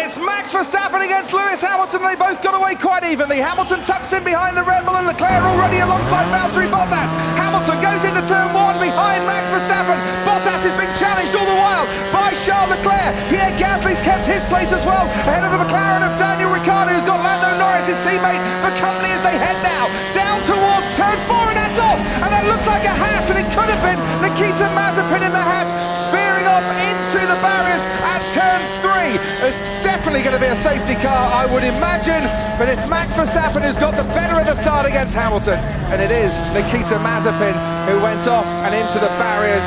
It's Max Verstappen against Lewis Hamilton. They both got away quite evenly. Hamilton tucks in behind the Red Bull and Leclerc already alongside Valtteri Bottas. Hamilton goes into turn one behind Max Verstappen. Bottas is being challenged all the while by Charles Leclerc. Pierre Gasly's kept his place as well, ahead of the McLaren of Daniel Ricciardo, who's got Lando Norris, his teammate, for company as they head now down towards turn four, and that's off. And that looks like a Haas, and it could have been Nikita Mazepin in the Haas, spearing off into the barriers at turn three. There's definitely going to be a safety car, I would imagine, but it's Max Verstappen who's got the better of the start against Hamilton, and it is Nikita Mazepin who went off and into the barriers.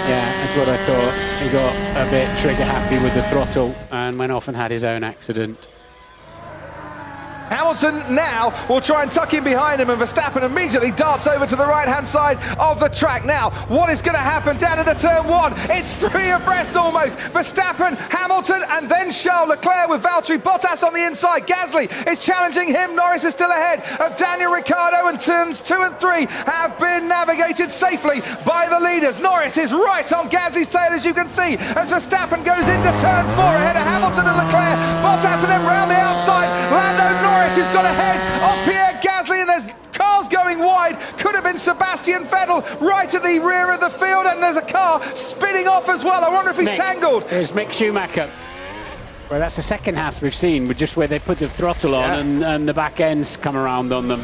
Yeah, that's what I thought. He got a bit trigger happy with the throttle and went off and had his own accident. Hamilton now will try and tuck in behind him, and Verstappen immediately darts over to the right-hand side of the track. Now, what is going to happen down into turn one? It's three abreast almost. Verstappen, Hamilton, and then Charles Leclerc with Valtteri Bottas on the inside. Gasly is challenging him. Norris is still ahead of Daniel Ricciardo, and turns two and three have been navigated safely by the leaders. Norris is right on Gasly's tail, as you can see, as Verstappen goes into turn four ahead of Hamilton and Leclerc. Bottas and then round the outside. Lando Norris who's got ahead of Pierre Gasly, and there's cars going wide. Could have been Sebastian Vettel right at the rear of the field, and there's a car spinning off as well. I wonder if he's tangled. There's Mick Schumacher. Well, that's the second Haas we've seen, but just where they put the throttle on and the back ends come around on them.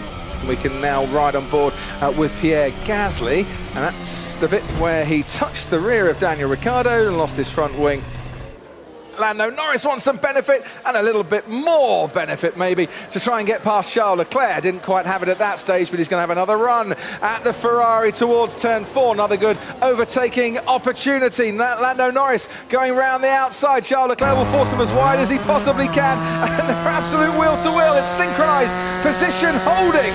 We can now ride on board with Pierre Gasly, and that's the bit where he touched the rear of Daniel Ricciardo and lost his front wing. Lando Norris wants some benefit, and a little bit more benefit maybe, to try and get past Charles Leclerc. Didn't quite have it at that stage, but he's going to have another run at the Ferrari towards turn four. Another good overtaking opportunity. Lando Norris going round the outside. Charles Leclerc will force him as wide as he possibly can, and they're absolute wheel to wheel. It's synchronized position holding.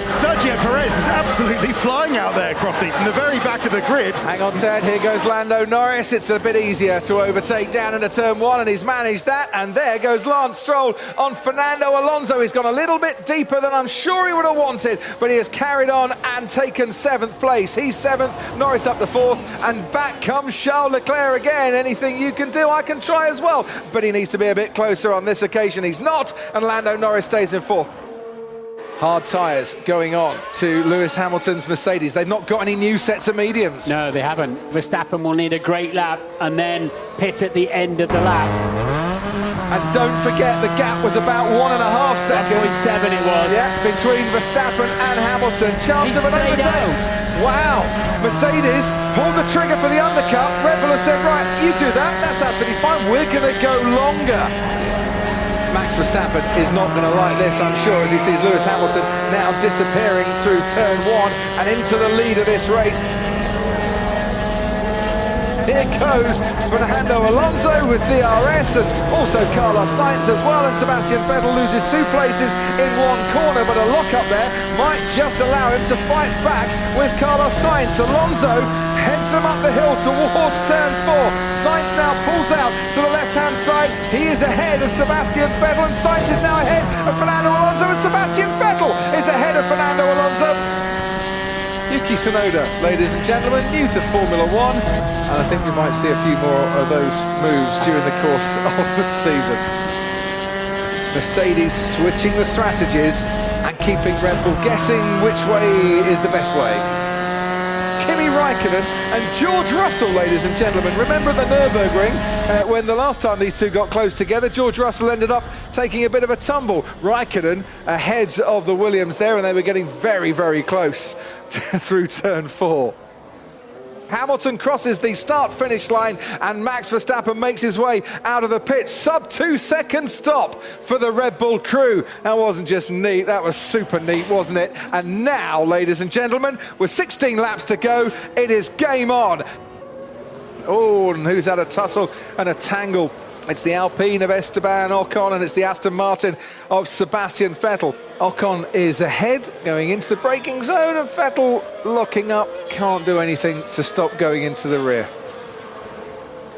Sergio Perez is absolutely flying out there, Crofty, from the very back of the grid. Hang on, Ted, here goes Lando Norris. It's a bit easier to overtake down into turn one, and he's managed that. And there goes Lance Stroll on Fernando Alonso. He's gone a little bit deeper than I'm sure he would have wanted, but he has carried on and taken seventh place. He's seventh, Norris up to fourth, and back comes Charles Leclerc again. Anything you can do, I can try as well. But he needs to be a bit closer on this occasion. He's not, and Lando Norris stays in fourth. Hard tyres going on to Lewis Hamilton's Mercedes. They've not got any new sets of mediums. No, they haven't. Verstappen will need a great lap and then pit at the end of the lap. And don't forget, the gap was about 1.5 seconds. 1.7 it was. Yeah, between Verstappen and Hamilton. Chance of an overtake. Wow. Mercedes pulled the trigger for the undercut. Red Bull has said, right, you do that. That's absolutely fine. We're going to go longer. Max Verstappen is not going to like this, I'm sure, as he sees Lewis Hamilton now disappearing through turn one and into the lead of this race. Here goes Fernando Alonso with DRS, and also Carlos Sainz as well, and Sebastian Vettel loses 2 places in one corner, but a lock-up there might just allow him to fight back with Carlos Sainz. Alonso heads them up the hill towards turn four. Sainz now pulls out to the left-hand side. He is ahead of Sebastian Vettel, and Sainz is now ahead of Fernando Alonso, and Sebastian Vettel is ahead of Fernando Alonso. Yuki Tsunoda, ladies and gentlemen, new to Formula One, and I think we might see a few more of those moves during the course of the season. Mercedes switching the strategies and keeping Red Bull guessing which way is the best way. Kimi Raikkonen and George Russell, ladies and gentlemen. Remember the Nürburgring, when the last time these two got close together, George Russell ended up taking a bit of a tumble. Raikkonen ahead of the Williams there, and they were getting very, very close through turn four. Hamilton crosses the start-finish line, and Max Verstappen makes his way out of the pit. Sub-2 second stop for the Red Bull crew. That wasn't just neat, that was super neat, wasn't it? And now, ladies and gentlemen, with 16 laps to go, it is game on. Oh, and who's had a tussle and a tangle? It's the Alpine of Esteban Ocon, and it's the Aston Martin of Sebastian Vettel. Ocon is ahead, going into the braking zone, and Vettel locking up, can't do anything to stop going into the rear.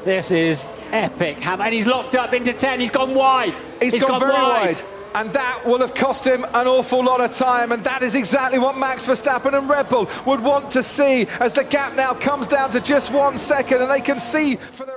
This is epic. And he's locked up into 10, he's gone wide. He's gone very wide. And that will have cost him an awful lot of time, and that is exactly what Max Verstappen and Red Bull would want to see, as the gap now comes down to just 1 second, and they can see for the